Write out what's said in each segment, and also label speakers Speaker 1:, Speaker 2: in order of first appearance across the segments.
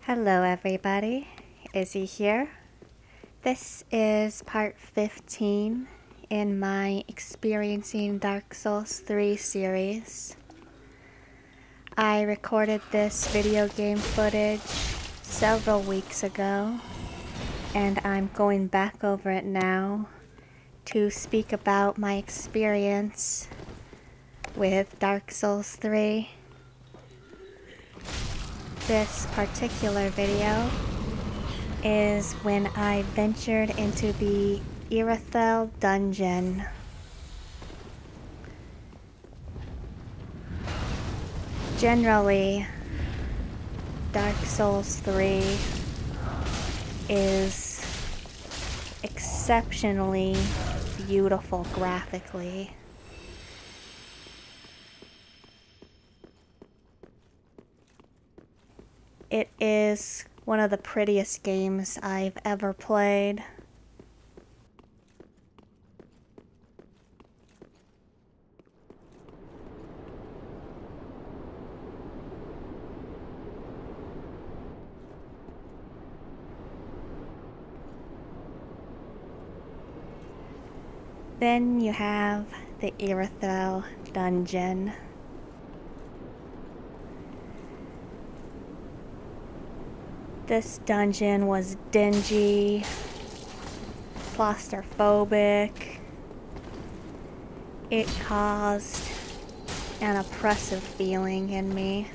Speaker 1: Hello everybody, Izzy here. This is part 15 in my Experiencing Dark Souls 3 series. I recorded this video game footage several weeks ago, and I'm going back over it now to speak about my experience with Dark Souls 3. This particular video is when I ventured into the Irithyll dungeon. Generally, Dark Souls 3 is exceptionally beautiful graphically. It is one of the prettiest games I've ever played. Then you have the Irithyll dungeon. This dungeon was dingy, claustrophobic. It caused an oppressive feeling in me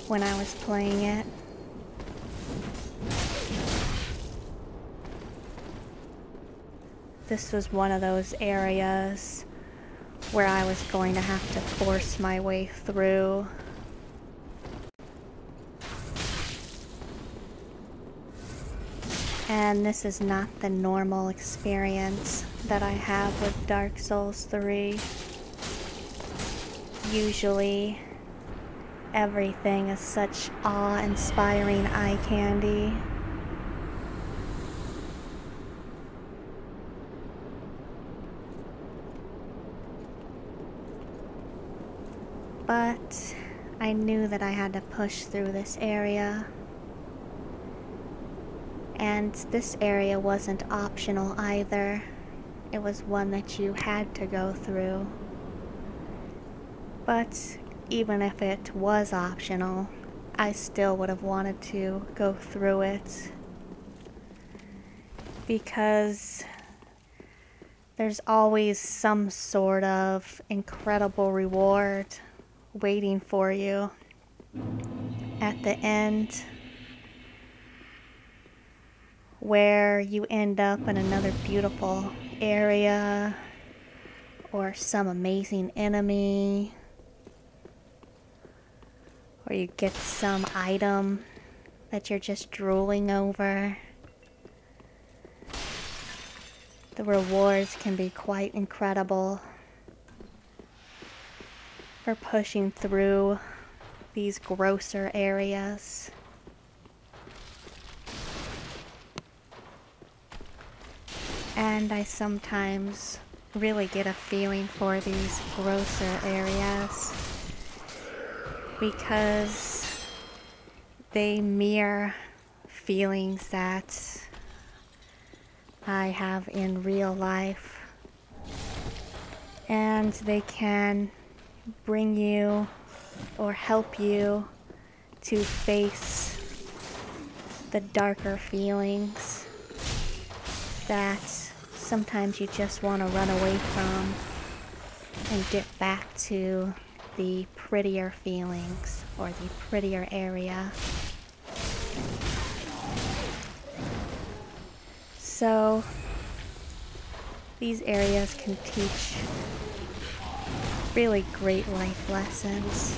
Speaker 1: when I was playing it. This was one of those areas where I was going to have to force my way through. And this is not the normal experience that I have with Dark Souls 3. Usually, everything is such awe-inspiring eye candy. But I knew that I had to push through this area. And this area wasn't optional either. It was one that you had to go through. But even if it was optional, I still would have wanted to go through it. Because there's always some sort of incredible reward waiting for you at the end, where you end up in another beautiful area or some amazing enemy, or you get some item that you're just drooling over. The rewards can be quite incredible for pushing through these grosser areas. And I sometimes really get a feeling for these grosser areas because they mirror feelings that I have in real life, and they can bring you or help you to face the darker feelings that sometimes you just want to run away from and get back to the prettier feelings or the prettier area. So these areas can teach really great life lessons.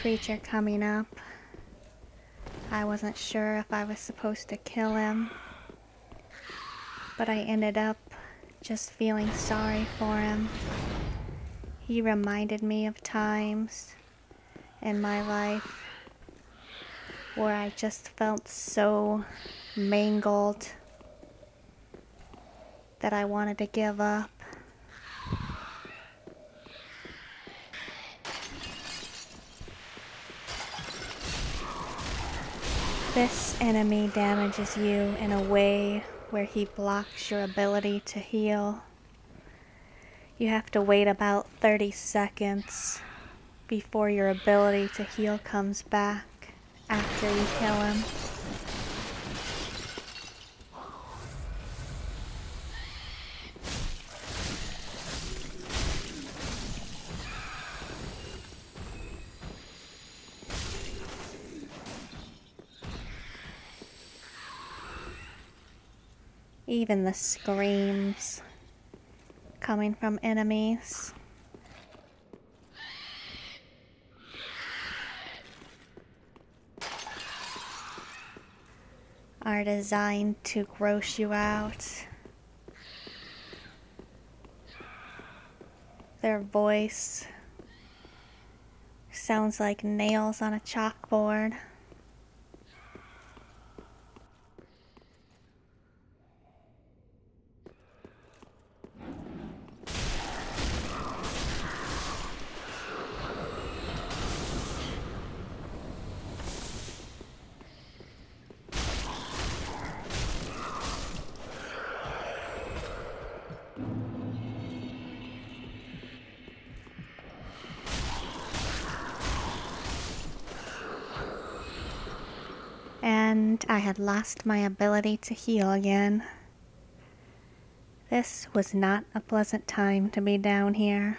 Speaker 1: creature coming up. I wasn't sure if I was supposed to kill him, but I ended up just feeling sorry for him. He reminded me of times in my life where I just felt so mangled that I wanted to give up. This enemy damages you in a way where he blocks your ability to heal. You have to wait about 30 seconds before your ability to heal comes back after you kill him. Even the screams coming from enemies are designed to gross you out. Their voice sounds like nails on a chalkboard. And I had lost my ability to heal again. This was not a pleasant time to be down here.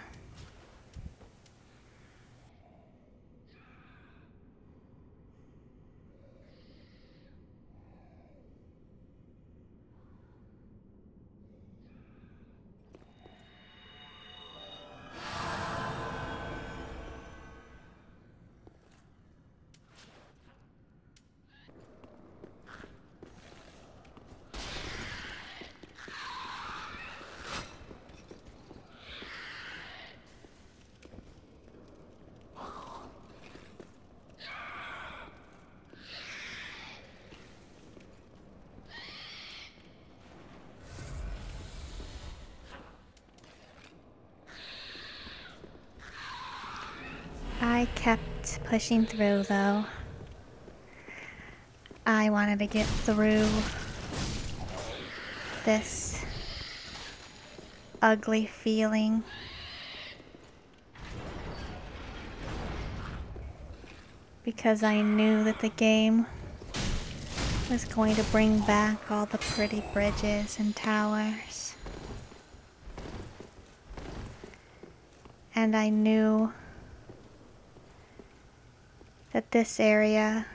Speaker 1: I kept pushing through though. I wanted to get through this ugly feeling. Because I knew that the game was going to bring back all the pretty bridges and towers. And I knew that this area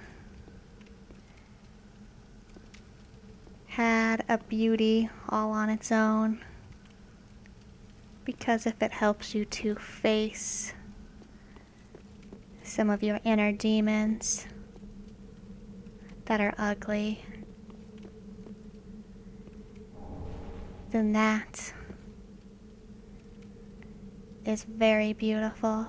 Speaker 1: had a beauty all on its own, because if it helps you to face some of your inner demons that are ugly, then that is very beautiful.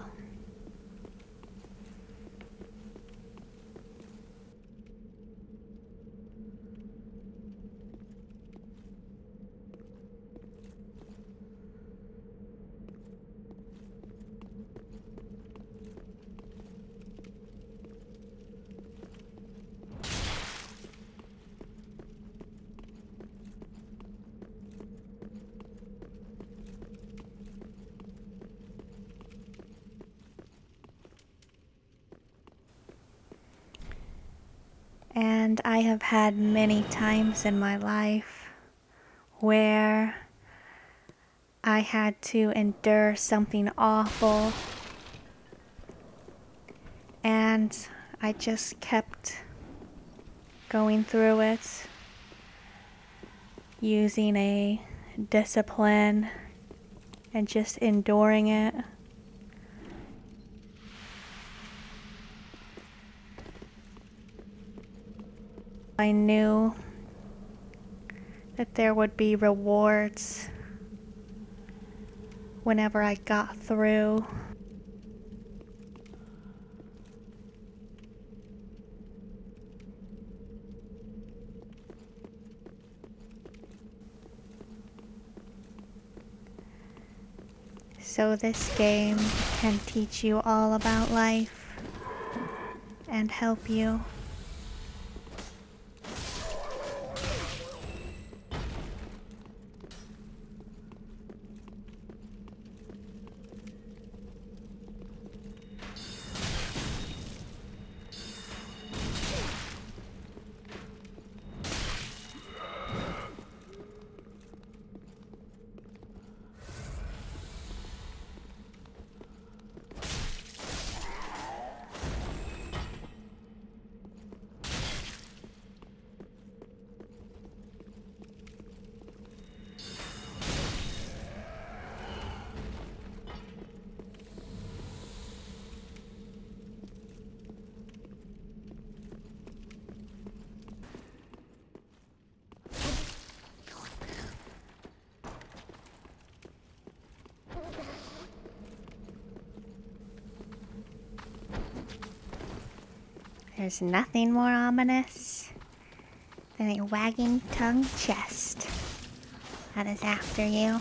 Speaker 1: And I have had many times in my life where I had to endure something awful, and I just kept going through it, using a discipline and just enduring it. I knew that there would be rewards whenever I got through. So this game can teach you all about life and help you. There's nothing more ominous than a wagging tongue chest that is after you.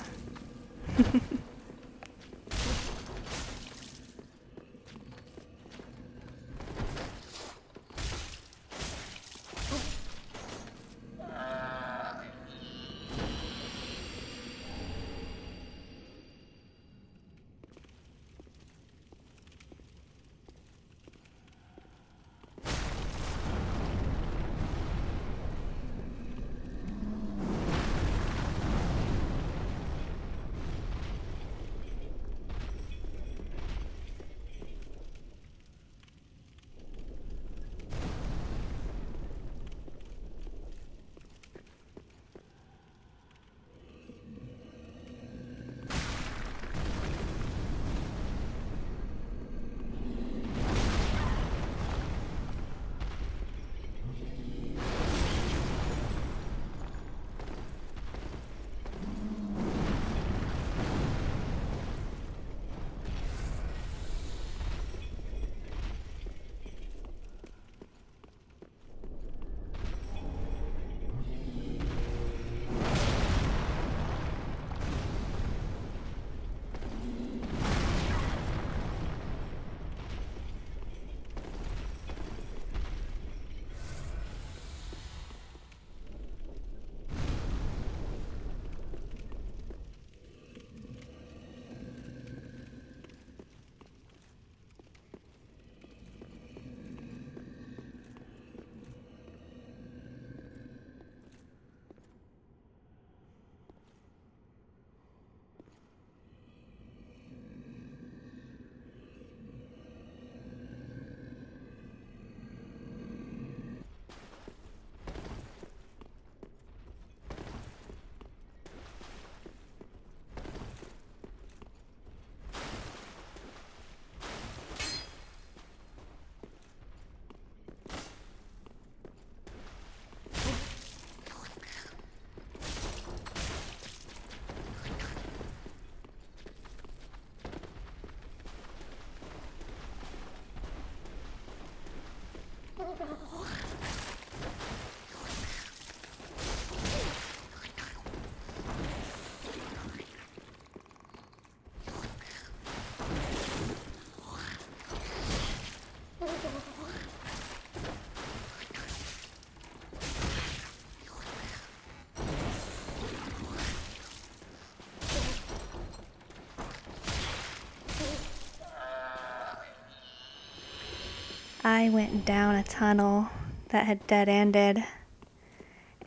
Speaker 1: I went down a tunnel that had dead-ended,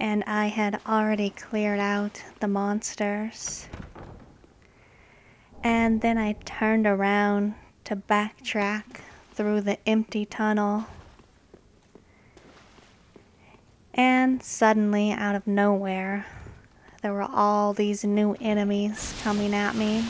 Speaker 1: and I had already cleared out the monsters. And then I turned around to backtrack through the empty tunnel. And suddenly, out of nowhere, there were all these new enemies coming at me.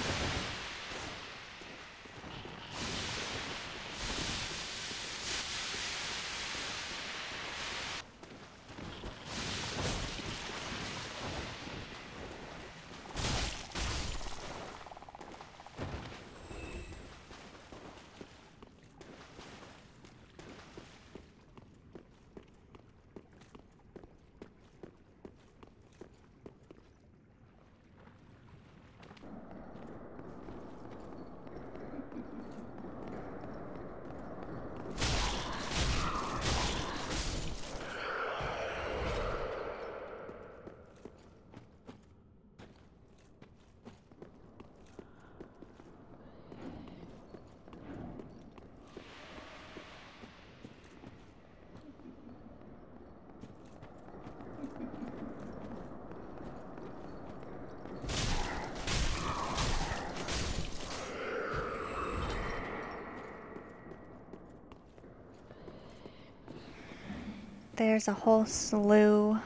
Speaker 1: there's a whole slew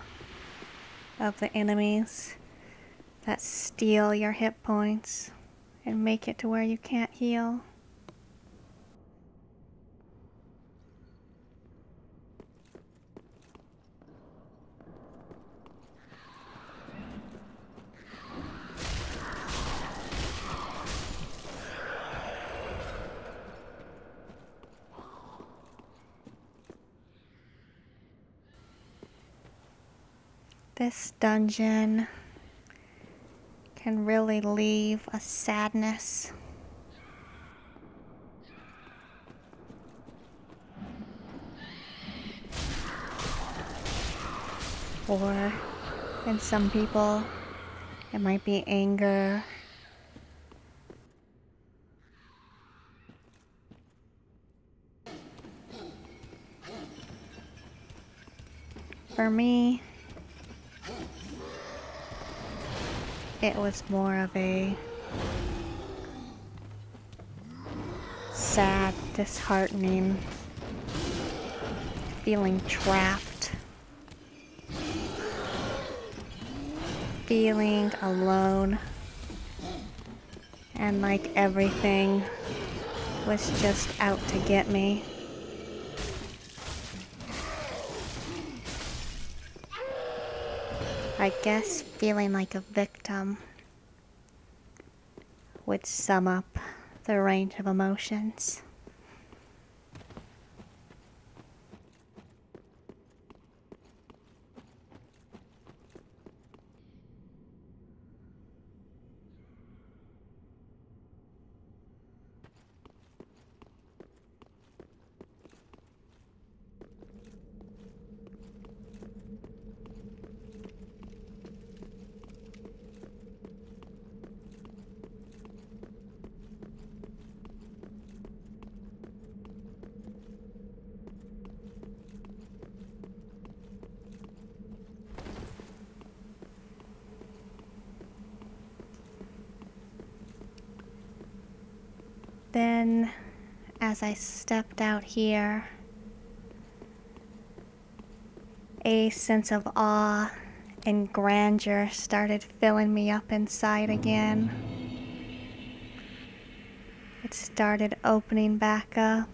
Speaker 1: of the enemies that steal your hit points and make it to where you can't heal. This dungeon can really leave a sadness. Or in some people, it might be anger. For me, it was more of a sad, disheartening, feeling trapped, feeling alone, and like everything was just out to get me. I guess feeling like a victim would sum up the range of emotions. Then, as I stepped out here, a sense of awe and grandeur started filling me up inside again. It started opening back up.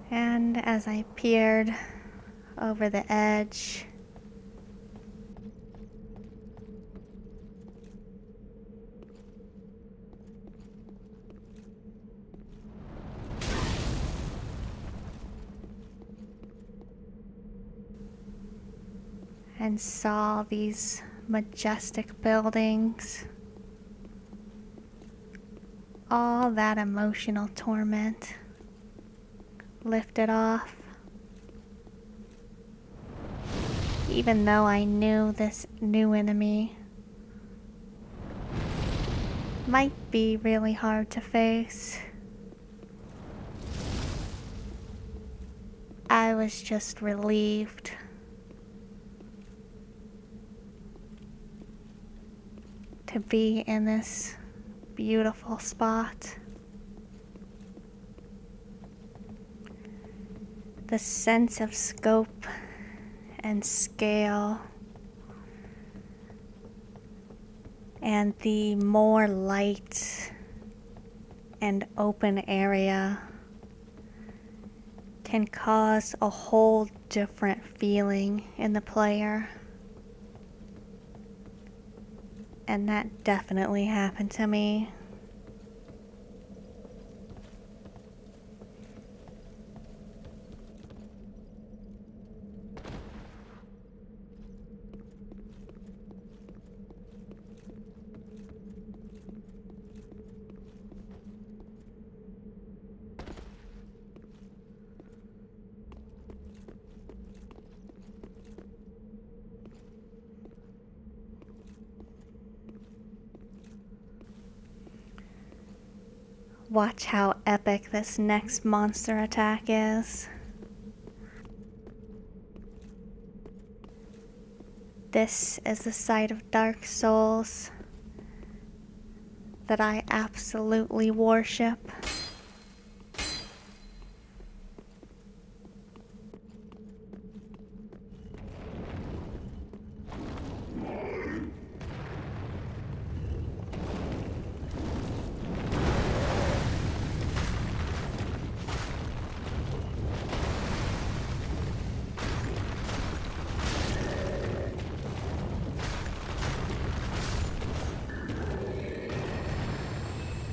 Speaker 1: And as I peered over the edge, and saw these majestic buildings, all that emotional torment lifted off. Even though I knew this new enemy might be really hard to face, I was just relieved to be in this beautiful spot. The sense of scope and scale, and the more light and open area can cause a whole different feeling in the player. And that definitely happened to me. Watch how epic this next monster attack is. This is the side of Dark Souls that I absolutely worship.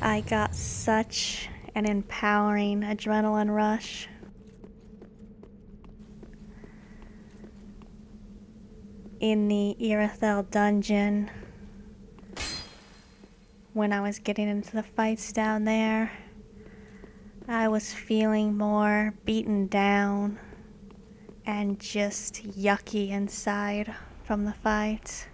Speaker 1: I got such an empowering adrenaline rush. In the Irithel dungeon, when I was getting into the fights down there, I was feeling more beaten down and just yucky inside from the fight.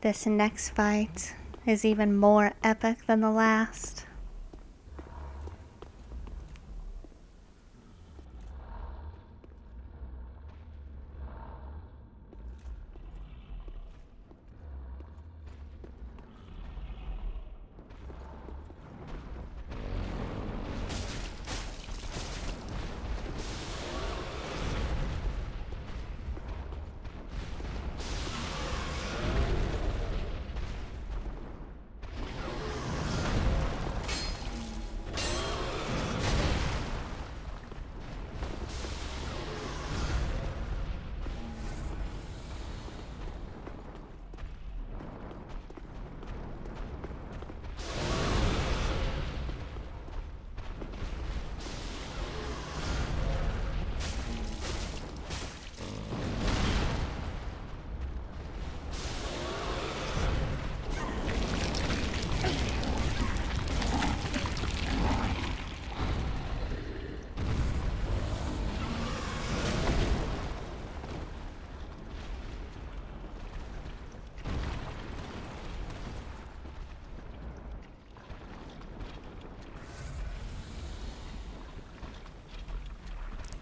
Speaker 1: This next fight is even more epic than the last.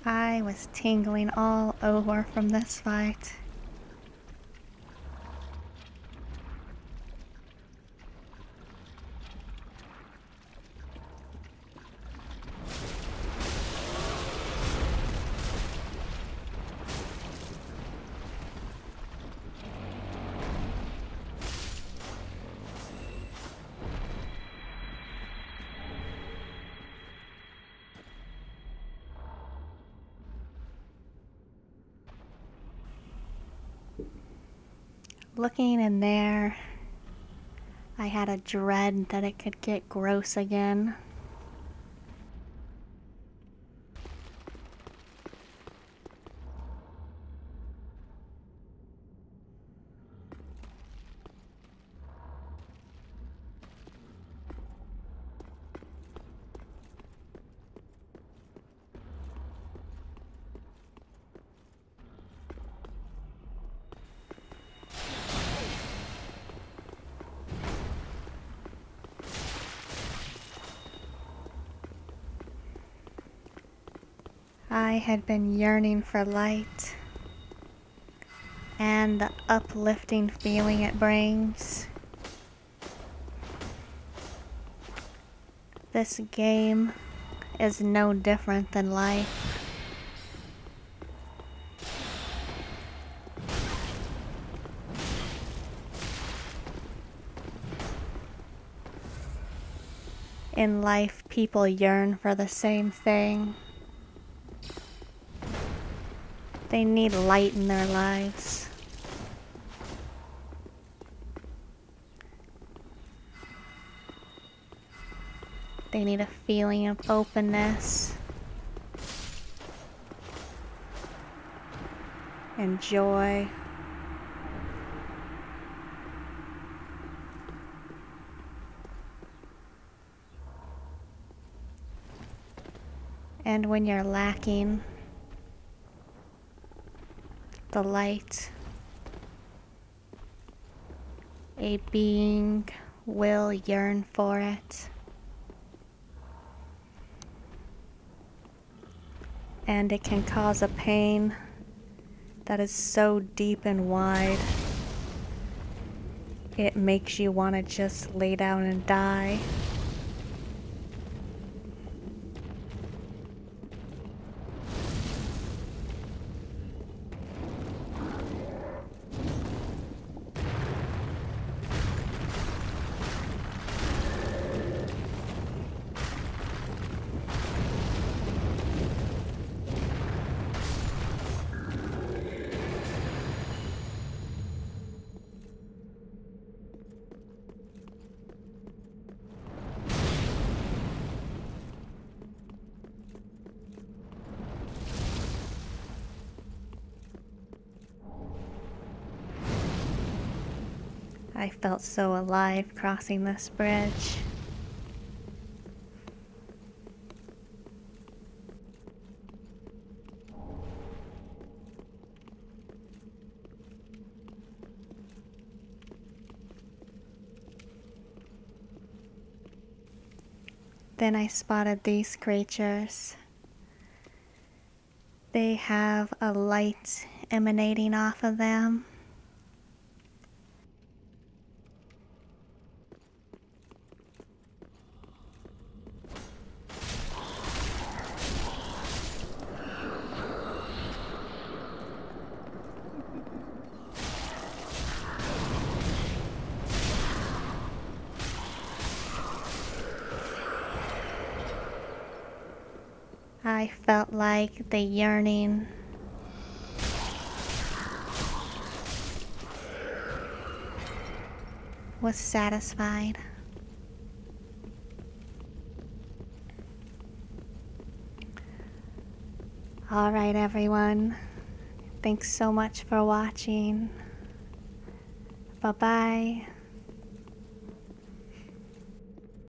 Speaker 1: I was tingling all over from this fight. Looking in there, I had a dread that it could get gross again. I had been yearning for light and the uplifting feeling it brings. This game is no different than life. In life, people yearn for the same thing. They need light in their lives. They need a feeling of openness and joy. And when you're lacking the light, a being will yearn for it. And it can cause a pain that is so deep and wide, it makes you want to just lay down and die. I felt so alive crossing this bridge. Then I spotted these creatures. They have a light emanating off of them. I felt like the yearning was satisfied. Alright everyone, thanks so much for watching. Bye bye.